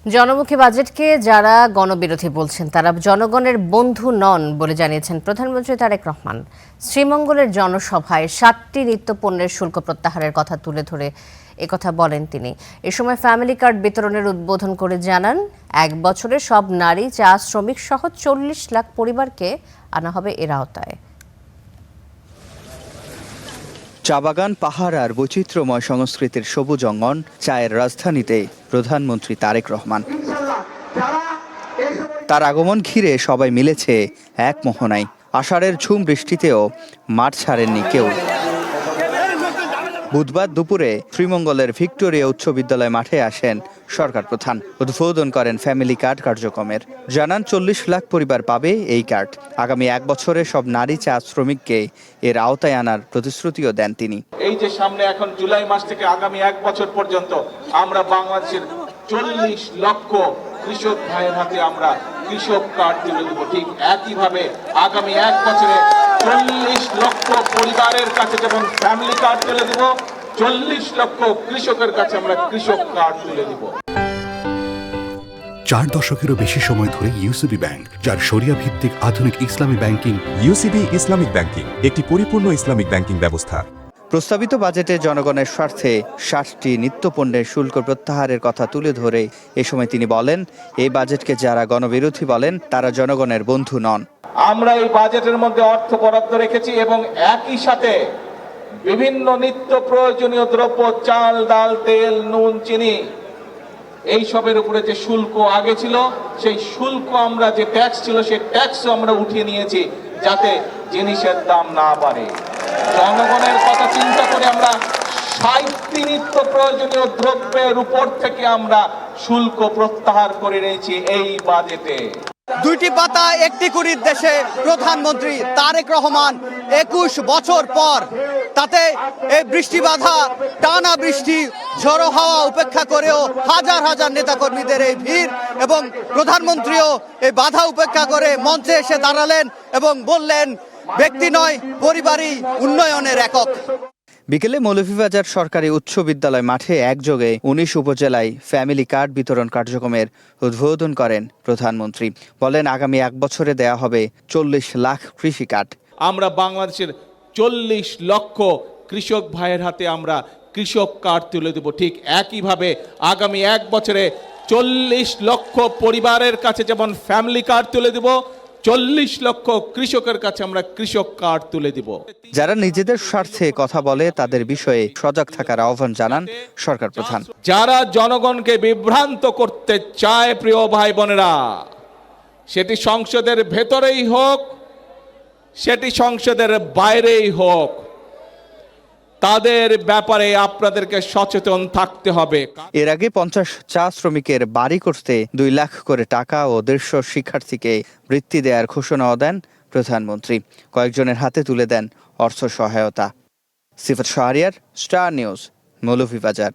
জনমুখী বাজেটকে যারা গণবিরোধী বলছেন তারা জনগণের বন্ধু নন বলে জানিয়েছেন প্রধানমন্ত্রী তারেক রহমান। শ্রীমঙ্গলের জনসভায় 7টি নিত্যপণ্যের শুল্ক প্রত্যাহারের কথা তুলে ধরে একথা বলেন তিনি। এ সময় ফ্যামিলি কার্ড বিতরণের উদ্বোধন করে জানান, 1 বছরে সব নারী, চা শ্রমিক সহ 40 লাখ পরিবারকে আনা হবে এর আওতায়। চা বাগান, পাহাড় আর বৈচিত্র্যময় সংস্কৃতির সবুজ অঙ্গন চায়ের রাজধানীতে প্রধানমন্ত্রী তারেক রহমান। তার আগমন ঘিরে সবাই মিলেছে এক মোহনায়। আষাঢ়ের ঝুম বৃষ্টিতেও মাঠ ছাড়েননি কেউ। বুধবার দুপুরে শ্রীমঙ্গলের ভিক্টোরিয়া উচ্চ বিদ্যালয় মাঠে আসেন সরকার প্রধান। উদ্বোধন করেন ফ্যামিলি কার্ড কার্যক্রমের। জানান 40 লাখ পরিবার পাবে এই কার্ড। আগামী 1 বছরে সব নারী, চা শ্রমিককে এর আওতায় আনার প্রতিশ্রুতিও দেন তিনি। এই যে সামনে এখন জুলাই মাস থেকে আগামী 1 বছর পর্যন্ত আমরা বাংলাদেশের 40 লক্ষ কৃষক ভাইয়ের হাতে আমরা কৃষক কার্ড তুলে দেব। ঠিক একইভাবে আগামী 1 বছরে 40 লক্ষ পরিবারের কাছে যেমন ফ্যামিলি কার্ড তুলে দেব, 40 লক্ষ কৃষকের কাছে আমরা কৃষক কার্ড তুলে দেব। 4 দশকেরও বেশি সময় ধরে ইউসিবি ব্যাংক, যার শরিয়া ভিত্তিক আধুনিক ইসলামী ব্যাংকিং। ইউসিবি ইসলামিক ব্যাংকিং একটি পরিপূর্ণ ইসলামিক ব্যাংকিং ব্যবস্থা। প্রস্তাবিত বাজেটে জনগণের স্বার্থে 7টি নিত্যপণ্যের শুল্ক প্রত্যাহারের কথা তুলে ধরে এ সময় তিনি বলেন, এই বাজেটকে যারা গণবিরোধী বলেন তারা জনগণের বন্ধু নন। আমরা এই বাজেটের মধ্যে অর্থ বরাদ্দ রেখেছি এবং একই সাথে বিভিন্ন নিত্য প্রয়োজনীয় দ্রব্য, চাল, ডাল, তেল, নুন, চিনি, এই সবের উপরে যে শুল্ক আগে ছিল, সেই শুল্ক আমরা যে ট্যাক্স ছিল সেই ট্যাক্সও আমরা উঠিয়ে নিয়েছি, যাতে জিনিসের দাম না বাড়ে। জনগণের কথা চিন্তা করে আমরা 60টি নিত্য প্রয়োজনীয় দ্রব্যের উপর থেকে আমরা শুল্ক প্রত্যাহার করে নিয়েছি এই বাজেটে। 2টি পাতা একটি কুড়ির দেশে প্রধানমন্ত্রী তারেক রহমান 21 বছর পর, তাতে এই বৃষ্টি বাধা, টানা বৃষ্টি, ঝড়ো হাওয়া উপেক্ষা করেও হাজার হাজার নেতাকর্মীদের এই ভিড়, এবং প্রধানমন্ত্রীও এই বাধা উপেক্ষা করে মঞ্চে এসে দাঁড়ালেন এবং বললেন, ব্যক্তি নয়, পরিবারই উন্নয়নের একক। বিকেলে মৌলভীবাজার সরকারি উচ্চ বিদ্যালয় মাঠে একযোগে 19 উপজেলায় ফ্যামিলি কার্ড বিতরণ কার্যক্রমের উদ্বোধন করেন প্রধানমন্ত্রী। বলেন, আগামী 1 বছরে দেয়া হবে 40 লাখ কৃষি কার্ড। আমরা বাংলাদেশের 40 লক্ষ কৃষক ভাইয়ের হাতে আমরা কৃষক কার্ড তুলে দেব। ঠিক একইভাবে আগামী 1 বছরে 40 লক্ষ পরিবারের কাছে যেমন ফ্যামিলি কার্ড তুলে দেব, 40 লক্ষ কৃষকের কাছে আমরা কৃষক কার্ড তুলে দিব। যারা নিজেদের স্বার্থে কথা বলে তাদের বিষয়ে সজাগ থাকার আহ্বান জানান সরকার প্রধান। যারা জনগণকে বিভ্রান্ত করতে চায়, প্রিয় ভাই বোনেরা, সেটি সংসদের ভেতরেই হোক, সেটি সংসদের বাইরেই হোক, তাদের ব্যাপারে আপনাদেরকে সচেতন থাকতে হবে। এর আগে 50 চা শ্রমিকের বাড়ি করতে 2 লাখ করে টাকা ও 150 শিক্ষার্থীকে বৃত্তি দেওয়ার ঘোষণাও দেন প্রধানমন্ত্রী। কয়েকজনের হাতে তুলে দেন অর্থ সহায়তা। সিফাত শাহরিয়ার, স্টার নিউজ, মৌলভীবাজার।